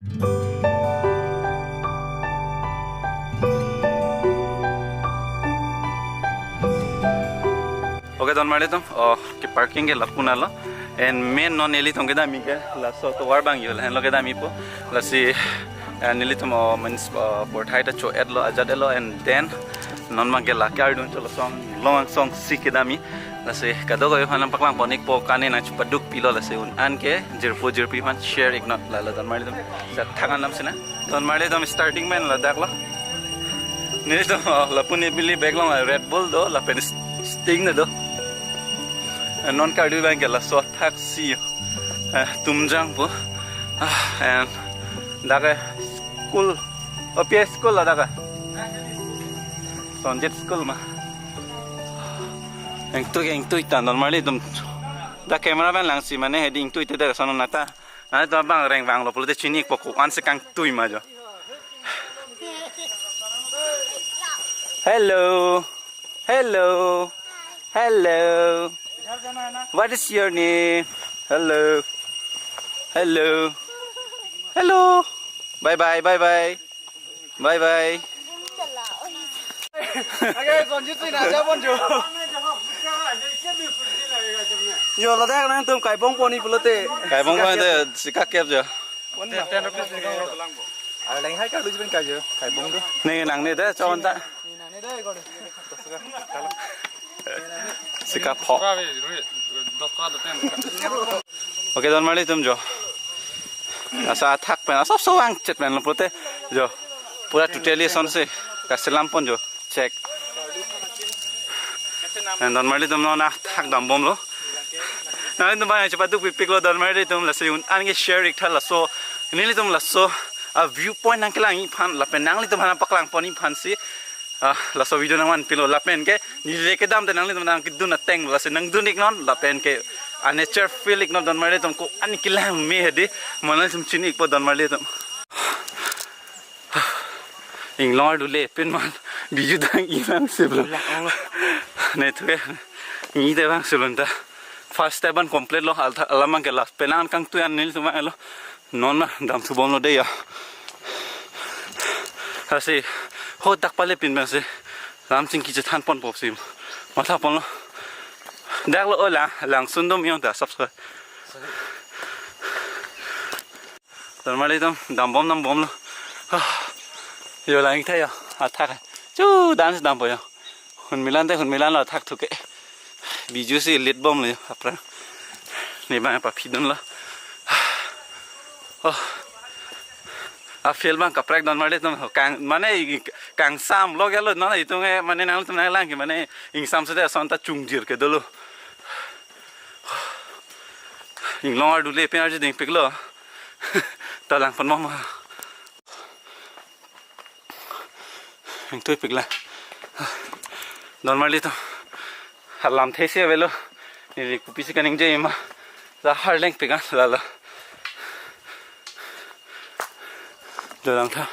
Oke don mari tom ke parking ke lapuna lo and main non eli tom ke dami ke la so to war bang yul hen lo ke dami po la si nili tom means port height cho ed lo ajad lo and then non mang ke la kar dun cholo song long song si ke dami la si kado go han paklang ponik po kane na chupaduk pilo la si un an ke jirpi han share ignot la don mari tom sa thangan nam sina don mari tom starting man la dak lo nili tom lapuni bili bag lo red bull do la pen sting na do non cardio bank la so taxi Tumjang po and daga school OPS school la daga sonjet school ma eng tu tan normally dum da camera ban lang si mane heading tu ite da sono nata na to bang reng bang lo pulute chinik po ko an se kang tu ma jo hello what is your name? Hello. Bye bye. Yo là đang nang tôm cải bông poni pulote. Cải bông poni te sikak kep jo. 10 rupees lấy hai các đôi bên cải jo. Cải bông đó. Này nang này thế cho anh ta. Sikap phok. Oke don mali tum jo. Asa thak pen asa sowang chet pen lo prote jo. Pura totally son se kaselam pon jo check. And don mali tum no na thak dam bom lo. Na tum ba chepa duk pipik lo don mali tum la se un an ge share ik thal la so nili tum la so a viewpoint nang kelang i phan la pen nang li tum hana paklang pon i phan si la so video nang pilo la pen ke ni le ke dam nang li tum nang kidun ateng la se nang dunik non la pen ke a nature feel ik non don mali tum ko an kilang me hedi monal tum chinik po don mali tum ing lor du le pen man biju dang i bang seblo ne thue ni de bang seblo first step an complete lo alamang ke la penan kang tu an nil tum lo non ma dam thu bom lo de ya asi ho tak pale pin bang se ram ching ki je than pon pop sim ma tha pon lo dak lo la lang sun dom yong da subscribe normally dam bom nam bom lo yo lang thay ya thak chu dance dam bo ya hun milan lo thak thu ke biju si lit bom lo apra ni ba pa phidon lo a feel bang kaprak don mali tum kang mane kang sam lo gelo no itu nge mane nang tum nang lang ki mane ing sam se son ta chungjir ke dolo ing long ar du le pe ar ding piklo ta lang pon mama ing tu pikla don mali tum halam these velo ni ku pisi kaning je ma za har leng pika la Đưa lang thang.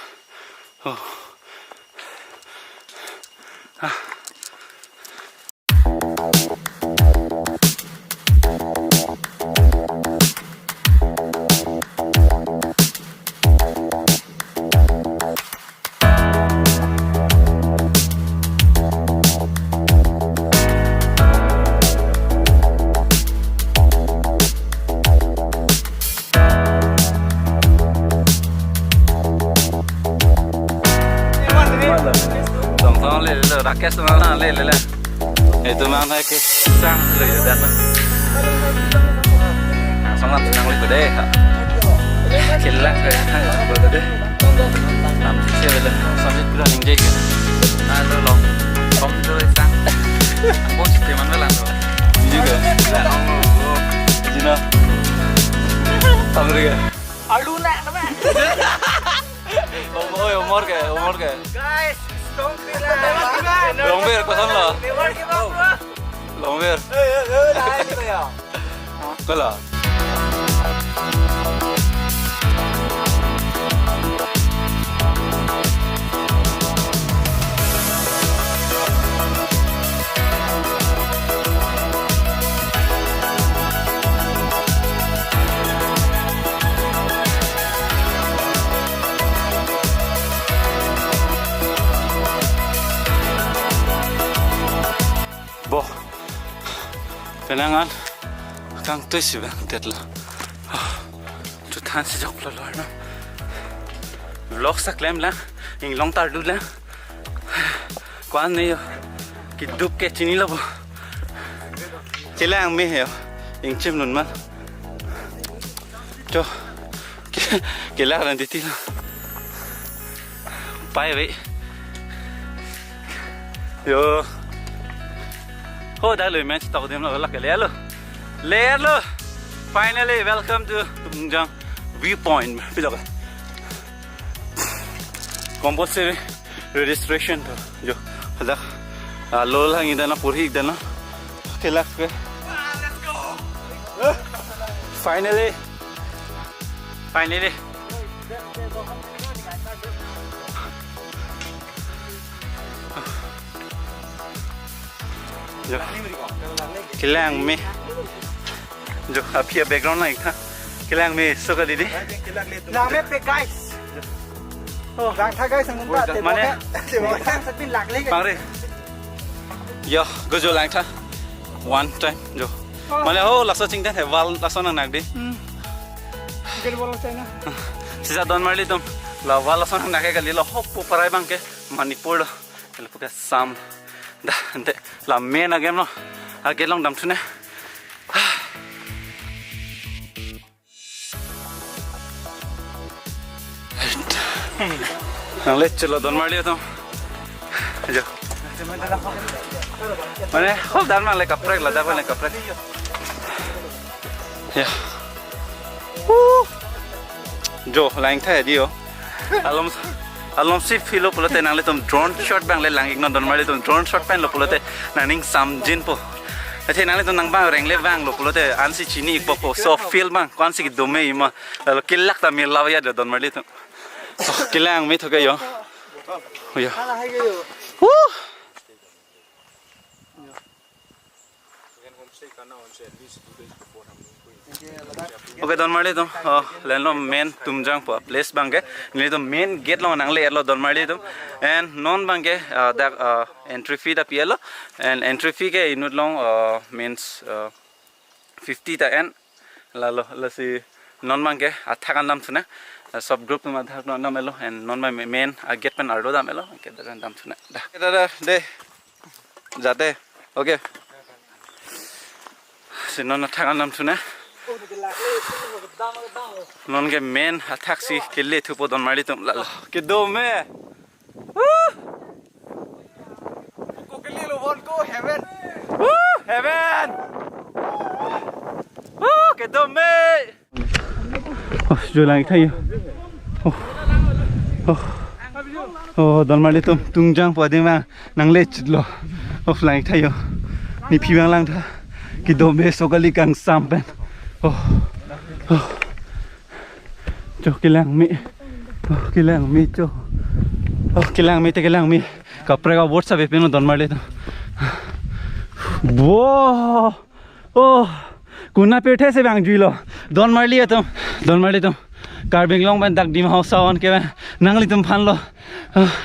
Rakyat mana le itu mana ke sang le dan sangat senang le gede kilak ke gede nam sih le sampai bulan yang jadi ada long itu sang bos teman lah juga Genu sampai aduh nak teman umur ke guys Longbear kosan lo. Longbear. Kala. penangan kang tu sih bang tetlo tu than si jok lo na vlog sa claim la ing long tar du la kwan ne ki dup ke chini lo bo chilang me he ing chim nun man cho ke la ran ti la pai vậy yo oh đã lười men tàu đêm nó là cái lẻ luôn finally welcome to Tumjang viewpoint bây giờ compulsory registration thôi yo là lol hàng ini na puri itu na cái là cái let's go finally जो किलांग में जो अब ये background like था किलांग में सोका दीदी लांग में पे गाइस लांग था गाइस संगम का ते माने सांग सपिन लाग ले बांग रे यो गजो लांग था वन टाइम जो माने हो लासो चिंगते थे वाल लासो नंग नाग दी गेल बोलो चाइना सिजा दोन मारली तुम ला वाल लासो नंग नागे गली ला हो पराई बांग के मणिपुर ला पुके साम dah ante la main agam no age long dam thune nang le chalo don mar liya to jo mane khol dan mang le kaprek la da le kaprek ya jo laing tha dio alom si filo pulote nang le tom drone shot bang le lang ignon don mar le tom drone shot pen lo pulote naning sam jin po athe nang le tom nang bang reng le bang lo pulote an si chini ik po so feel bang kon si do me ima lo kilak ta mi lawya de don mar le tom kilang mi thoke yo yo hala hai ge yo okay don marli tum lenlo main Tumjang po place bangke ni to main gate lo nang le lo don marli tum and non bangke that entry fee da pielo and entry fee ke inut long means 50 ta en la lo la si non bangke athakan dam thuna sub group ma thak non dam elo and non by main gate pen ardo dam elo ke dam thuna da de jate okay si non athakan dam thuna non ke main taxi ke le thupo don mari tum la ke do me ko ke li lo won go heaven ke do me jo lang thai don mari tum Tumjang po ding ma nang le chitlo lang thai yo ni phiwang lang tha ke do me sogali kang sam pen cho kilang mi cho kilang mi kaprega what's up peno don marle to wo kuna pethe se bang juilo don marli to carbing long ban dak Dima Hasao on ke nangli tum phan lo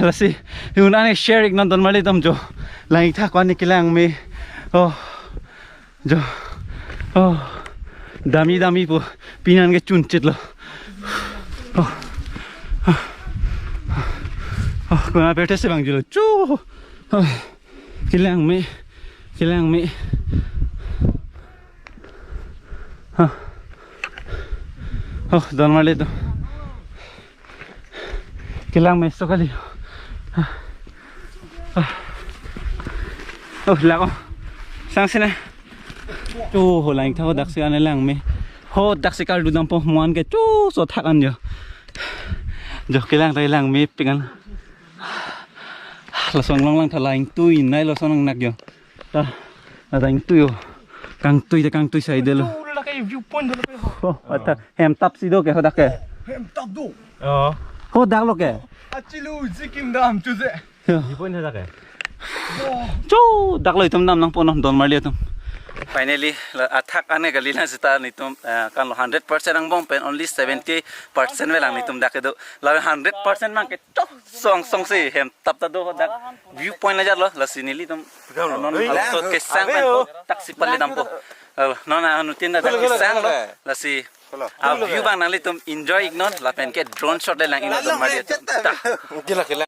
lasi una ne share ik non don marli tum jo lang tha kwan ni kilang mi jo dami po pinan ke chunchit lo kuna pethe se bang julo chu kilang mi don marle to kilang mi sokali lago sang sine ho lang tha dak sia na lang me ho dak sikal du dam po muan ke chu so thak an jo kilang tai lang me pingan la song long lang tha lang tui nai lo song nak yo ta la dang tu yo kang tui sai de lo la kai viewpoint lo kai ho ata hem tap si do ke ho dak ke hem tap do ho dak lo ke achilu zikim dam chu ze viewpoint ha dak ke chu dak lo tum nam nang po nom don mar le tum finally attack ane galina sita nitum kan lo 100% ang bom pen only 70% velang nitum dakedo la 100% mang ke to song si hem tap ta do dak viewpoint la jarlo la sinili tum non to ke sang pen taksi palle dampo non anu tinda dak sang lo la si a view bang nang litum enjoy ignon la pen ke drone shot le lang ino dom mari Gila gila.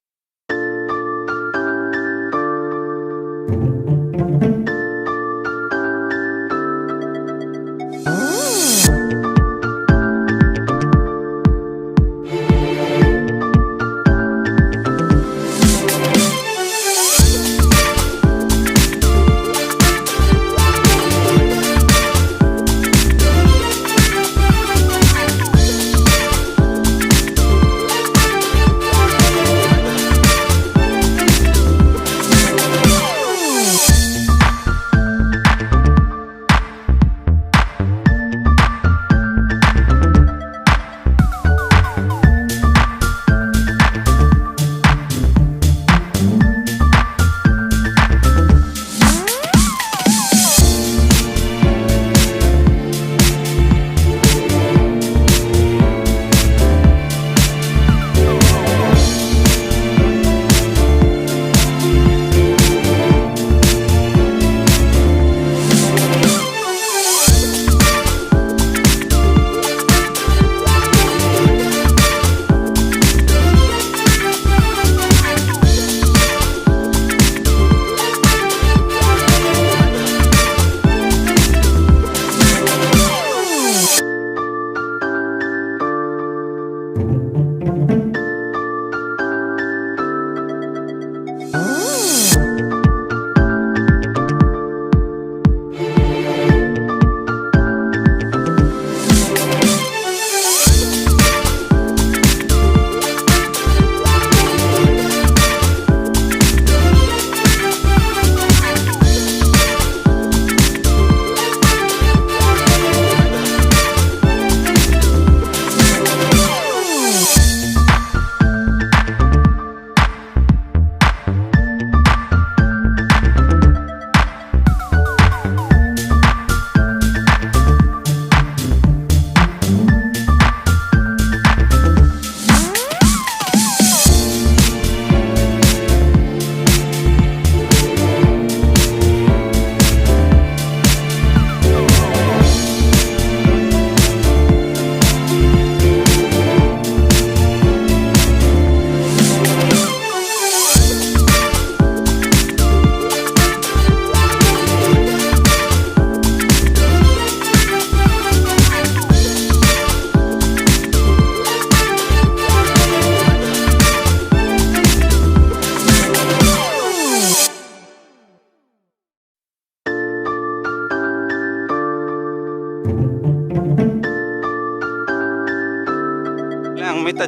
mita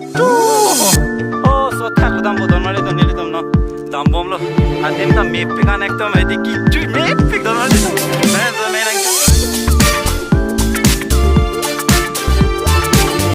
oh so thak dam bodon mari to nili tom no dam bom lo adim ta map pe kan ekdom edi ki tu map pe don mari to me nang